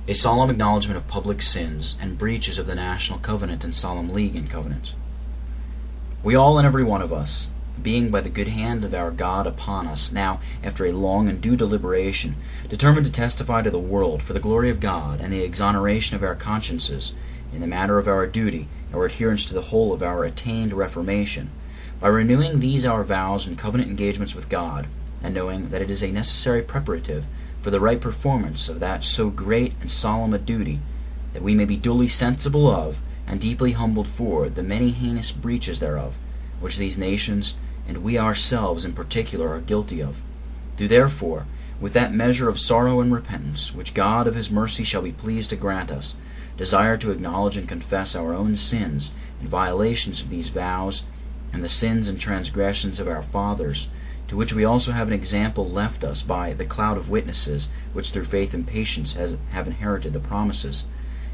A solemn acknowledgement of public sins and breaches of the national covenant and solemn league and covenant. We all and every one of us, being by the good hand of our God upon us, now, after a long and due deliberation, determined to testify to the world for the glory of God and the exoneration of our consciences, in the matter of our duty, our adherence to the whole of our attained Reformation, by renewing these our vows and covenant engagements with God, and knowing that it is a necessary preparative for the right performance of that so great and solemn a duty, that we may be duly sensible of, and deeply humbled for, the many heinous breaches thereof, which these nations, and we ourselves in particular, are guilty of. Do therefore, with that measure of sorrow and repentance, which God of his mercy shall be pleased to grant us, desire to acknowledge and confess our own sins and violations of these vows, and the sins and transgressions of our fathers, to which we also have an example left us by the cloud of witnesses, which through faith and patience have inherited the promises,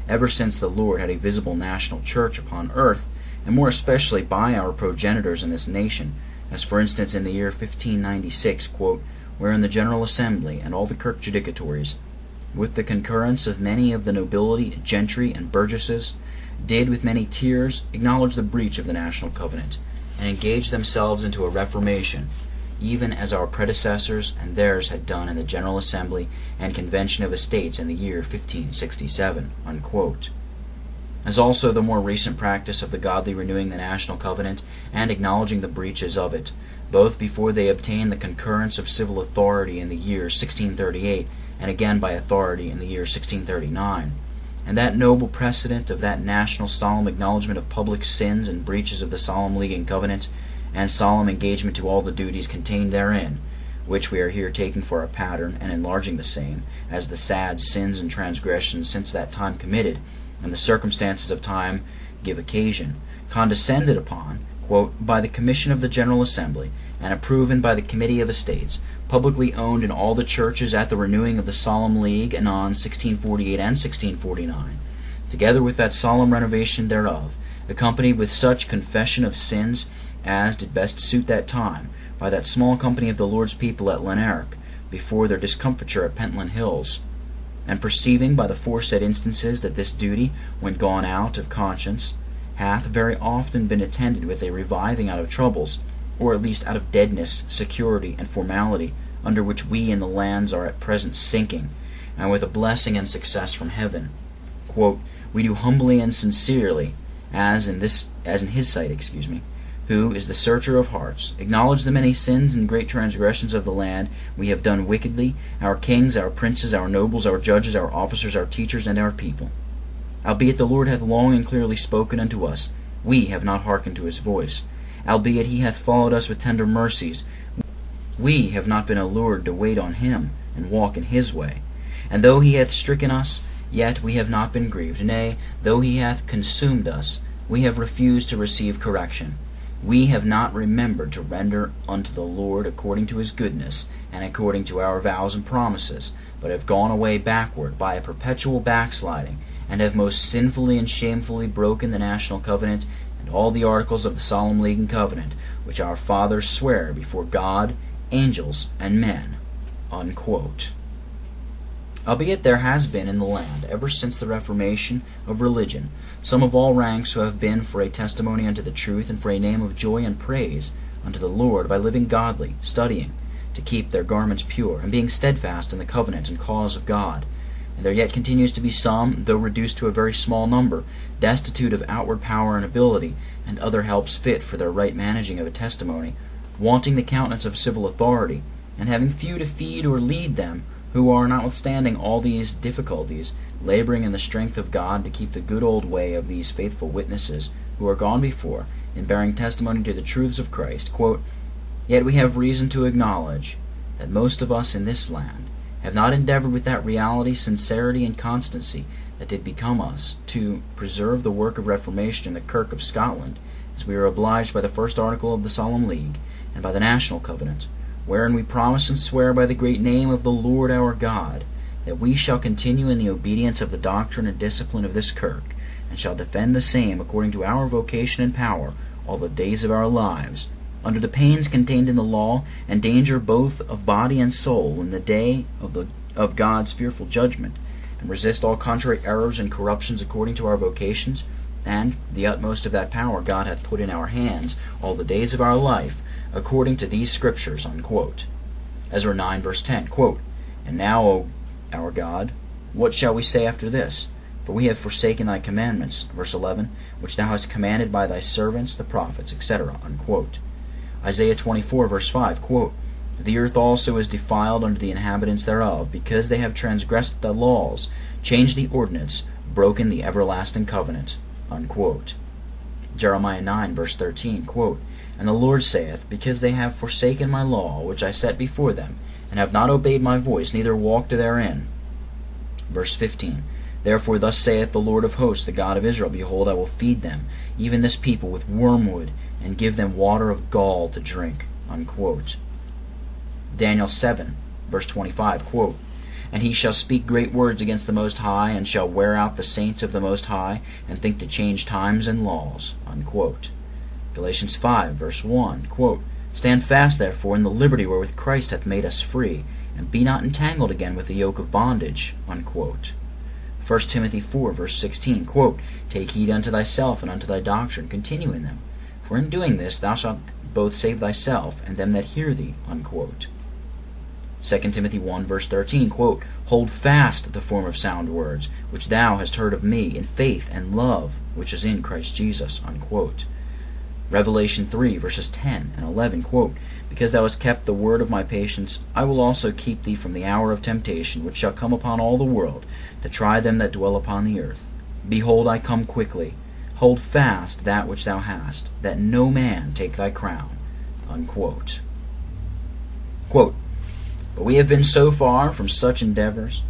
ever since the Lord had a visible national church upon earth, and more especially by our progenitors in this nation, as for instance in the year 1596, wherein the General Assembly and all the kirk judicatories, with the concurrence of many of the nobility, gentry, and burgesses, did with many tears acknowledge the breach of the national covenant, and engage themselves into a reformation, even as our predecessors and theirs had done in the General Assembly and Convention of Estates in the year 1567, unquote. As also the more recent practice of the godly renewing the national covenant and acknowledging the breaches of it, both before they obtained the concurrence of civil authority in the year 1638, and again by authority in the year 1639, and that noble precedent of that national solemn acknowledgement of public sins and breaches of the solemn league and covenant, and solemn engagement to all the duties contained therein, which we are here taking for a pattern, and enlarging the same, as the sad sins and transgressions since that time committed, and the circumstances of time give occasion, condescended upon, by the commission of the General Assembly, and approved by the Committee of Estates, publicly owned in all the churches at the renewing of the Solemn League anon 1648 and 1649, together with that solemn renovation thereof, accompanied with such confession of sins as did best suit that time, by that small company of the Lord's people at Lanark, before their discomfiture at Pentland Hills, and perceiving by the foresaid instances that this duty, when gone out of conscience, hath very often been attended with a reviving out of troubles, or at least out of deadness, security, and formality, under which we in the lands are at present sinking, and with a blessing and success from heaven. We do humbly and sincerely, as in his sight, who is the searcher of hearts, acknowledge the many sins and great transgressions of the land we have done wickedly, our kings, our princes, our nobles, our judges, our officers, our teachers, and our people. Albeit the Lord hath long and clearly spoken unto us, we have not hearkened to his voice. Albeit he hath followed us with tender mercies, we have not been allured to wait on him, and walk in his way. And though he hath stricken us, yet we have not been grieved. Nay, though he hath consumed us, we have refused to receive correction. We have not remembered to render unto the Lord according to his goodness, and according to our vows and promises, but have gone away backward by a perpetual backsliding, and have most sinfully and shamefully broken the national covenant, and all the articles of the solemn league and covenant, which our fathers swear before God, angels, and men. Unquote. Albeit there has been in the land, ever since the Reformation of religion, some of all ranks who have been for a testimony unto the truth, and for a name of joy and praise unto the Lord, by living godly, studying to keep their garments pure, and being steadfast in the covenant and cause of God. And there yet continues to be some, though reduced to a very small number, destitute of outward power and ability, and other helps fit for their right managing of a testimony, wanting the countenance of civil authority, and having few to feed or lead them, who are, notwithstanding all these difficulties, laboring in the strength of God to keep the good old way of these faithful witnesses, who are gone before, in bearing testimony to the truths of Christ. Yet we have reason to acknowledge that most of us in this land have not endeavored with that reality, sincerity, and constancy that did become us, to preserve the work of Reformation in the Kirk of Scotland, as we are obliged by the first article of the Solemn League, and by the National Covenant, wherein we promise and swear by the great name of the Lord our God, that we shall continue in the obedience of the doctrine and discipline of this Kirk, and shall defend the same according to our vocation and power all the days of our lives, under the pains contained in the law, and danger both of body and soul in the day of God's fearful judgment, and resist all contrary errors and corruptions according to our vocations, and the utmost of that power God hath put in our hands all the days of our life, according to these Scriptures." Unquote. Ezra 9, verse 10, quote, "And now, O our God, what shall we say after this? For we have forsaken thy commandments," verse 11, "which thou hast commanded by thy servants the prophets," etc. Unquote. Isaiah 24, verse 5, quote, "The earth also is defiled under the inhabitants thereof, because they have transgressed the laws, changed the ordinance, broken the everlasting covenant." Unquote. Jeremiah 9, verse 13, quote, "And the Lord saith, Because they have forsaken my law, which I set before them, and have not obeyed my voice, neither walked therein." Verse 15, "Therefore thus saith the Lord of hosts, the God of Israel, Behold, I will feed them, even this people, with wormwood, and give them water of gall to drink." Unquote. Daniel 7, verse 25, quote, "And he shall speak great words against the Most High, and shall wear out the saints of the Most High, and think to change times and laws." Unquote. Galatians 5, verse 1, quote, "Stand fast, therefore, in the liberty wherewith Christ hath made us free, and be not entangled again with the yoke of bondage." Unquote. 1 Timothy 4, verse 16, quote, "Take heed unto thyself and unto thy doctrine, continue in them. For in doing this thou shalt both save thyself and them that hear thee." Unquote. 2 Timothy 1, verse 13, quote, "Hold fast the form of sound words, which thou hast heard of me, in faith and love, which is in Christ Jesus." Unquote. Revelation 3, verses 10 and 11, quote, "Because thou hast kept the word of my patience, I will also keep thee from the hour of temptation, which shall come upon all the world, to try them that dwell upon the earth. Behold, I come quickly. Hold fast that which thou hast, that no man take thy crown." Unquote. Quote, "But we have been so far from such endeavors,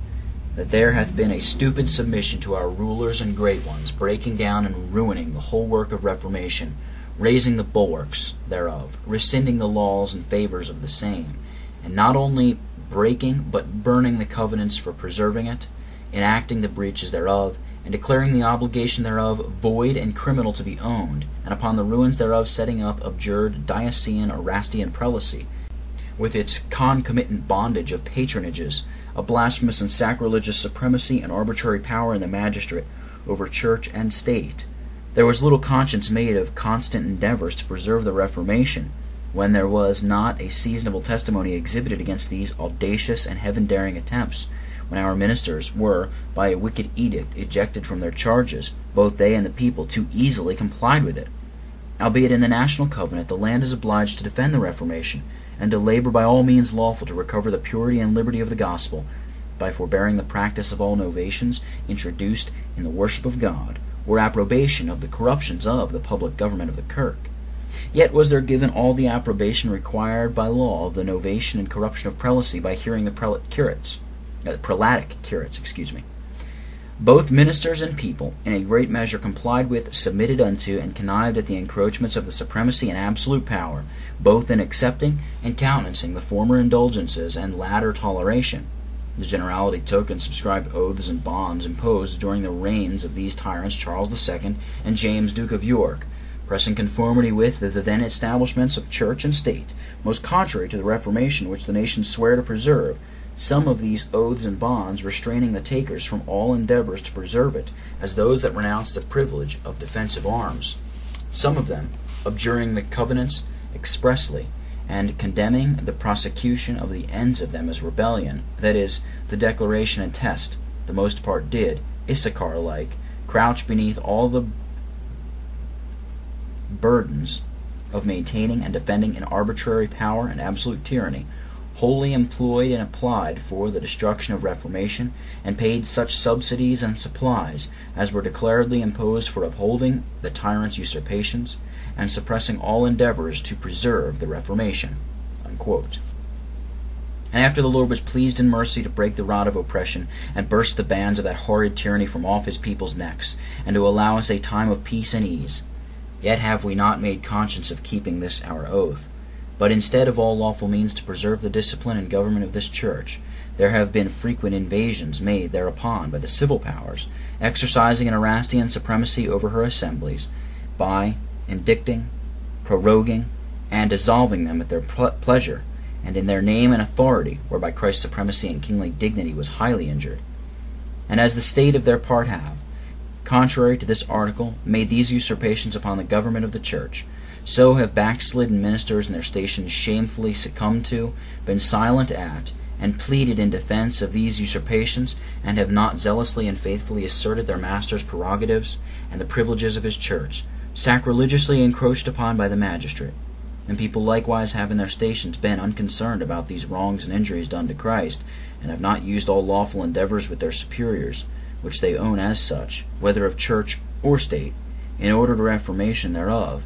that there hath been a stupid submission to our rulers and great ones, breaking down and ruining the whole work of Reformation, raising the bulwarks thereof, rescinding the laws and favors of the same, and not only breaking but burning the covenants for preserving it, enacting the breaches thereof, and declaring the obligation thereof void and criminal to be owned, and upon the ruins thereof setting up abjured diocesan or Erastian prelacy, with its concomitant bondage of patronages, a blasphemous and sacrilegious supremacy and arbitrary power in the magistrate over church and state. There was little conscience made of constant endeavors to preserve the Reformation, when there was not a seasonable testimony exhibited against these audacious and heaven-daring attempts, when our ministers were, by a wicked edict, ejected from their charges, both they and the people too easily complied with it. Albeit in the national covenant the land is obliged to defend the Reformation, and to labor by all means lawful to recover the purity and liberty of the gospel, by forbearing the practice of all novations introduced in the worship of God, or approbation of the corruptions of the public government of the Kirk. Yet was there given all the approbation required by law of the novation and corruption of prelacy by hearing the prelatic curates. Both ministers and people, in a great measure complied with, submitted unto, and connived at the encroachments of the supremacy and absolute power, both in accepting and countenancing the former indulgences and latter toleration. The generality took and subscribed oaths and bonds imposed during the reigns of these tyrants Charles II and James Duke of York, pressing conformity with the then establishments of church and state, most contrary to the Reformation which the nation sware to preserve, some of these oaths and bonds restraining the takers from all endeavors to preserve it, as those that renounced the privilege of defensive arms, some of them abjuring the covenants expressly, and condemning the prosecution of the ends of them as rebellion, that is, the declaration and test, the most part did, Issachar-like, crouch beneath all the burdens of maintaining and defending an arbitrary power and absolute tyranny, wholly employed and applied for the destruction of Reformation, and paid such subsidies and supplies as were declaredly imposed for upholding the tyrant's usurpations, and suppressing all endeavors to preserve the Reformation." Unquote. And after the Lord was pleased in mercy to break the rod of oppression, and burst the bands of that horrid tyranny from off his people's necks, and to allow us a time of peace and ease, yet have we not made conscience of keeping this our oath. But instead of all lawful means to preserve the discipline and government of this church, there have been frequent invasions made thereupon by the civil powers, exercising an Erastian supremacy over her assemblies, by indicting, proroguing, and dissolving them at their pleasure, and in their name and authority, whereby Christ's supremacy and kingly dignity was highly injured. and as the state of their part have, contrary to this article, made these usurpations upon the government of the Church, so have backslidden ministers in their stations shamefully succumbed to, been silent at, and pleaded in defense of these usurpations, and have not zealously and faithfully asserted their master's prerogatives and the privileges of his church, sacrilegiously encroached upon by the magistrate. And people likewise have in their stations been unconcerned about these wrongs and injuries done to Christ, and have not used all lawful endeavors with their superiors, which they own as such, whether of church or state, in order to reformation thereof,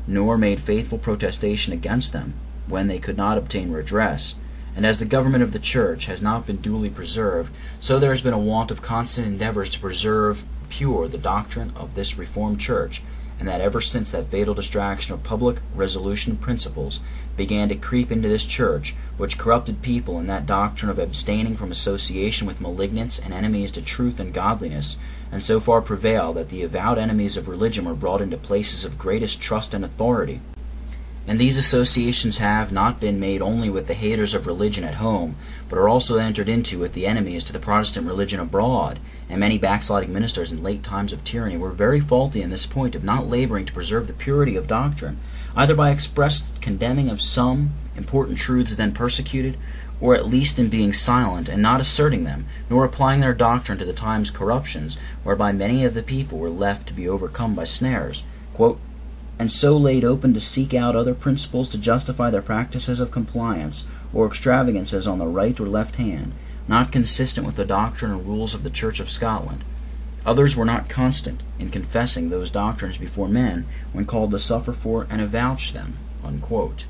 nor made faithful protestation against them, when they could not obtain redress. And as the government of the Church has not been duly preserved, so there has been a want of constant endeavors to preserve pure the doctrine of this Reformed Church, and that ever since that fatal distraction of public resolution principles began to creep into this Church, which corrupted people in that doctrine of abstaining from association with malignants and enemies to truth and godliness, and so far prevailed that the avowed enemies of religion were brought into places of greatest trust and authority. And these associations have not been made only with the haters of religion at home, but are also entered into with the enemies to the Protestant religion abroad, and many backsliding ministers in late times of tyranny were very faulty in this point of not laboring to preserve the purity of doctrine, either by express condemning of some important truths then persecuted, or at least in being silent and not asserting them, nor applying their doctrine to the time's corruptions, whereby many of the people were left to be overcome by snares, quote, and so laid open to seek out other principles to justify their practices of compliance, or extravagances on the right or left hand, not consistent with the doctrine or rules of the Church of Scotland. Others were not constant in confessing those doctrines before men when called to suffer for and avouch them, unquote.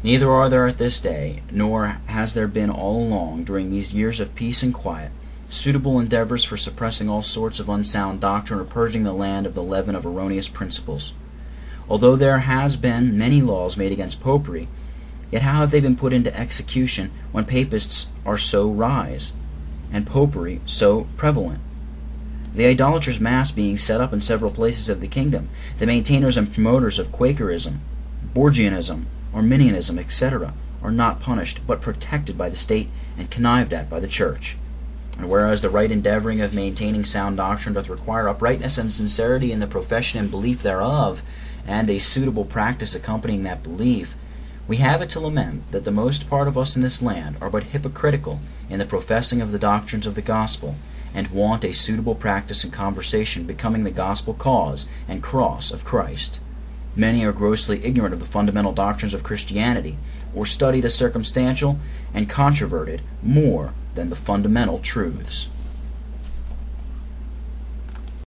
Neither are there at this day, nor has there been all along during these years of peace and quiet, suitable endeavors for suppressing all sorts of unsound doctrine or purging the land of the leaven of erroneous principles. Although there has been many laws made against popery, yet how have they been put into execution when papists are so rise, and popery so prevalent? The idolatrous mass being set up in several places of the kingdom, the maintainers and promoters of Quakerism, Borgianism, Arminianism, etc., are not punished, but protected by the state and connived at by the Church. And whereas the right endeavoring of maintaining sound doctrine doth require uprightness and sincerity in the profession and belief thereof, and a suitable practice accompanying that belief, we have it to lament that the most part of us in this land are but hypocritical in the professing of the doctrines of the gospel, and want a suitable practice and conversation becoming the gospel cause and cross of Christ. Many are grossly ignorant of the fundamental doctrines of Christianity, or study the circumstantial and controverted more than the fundamental truths.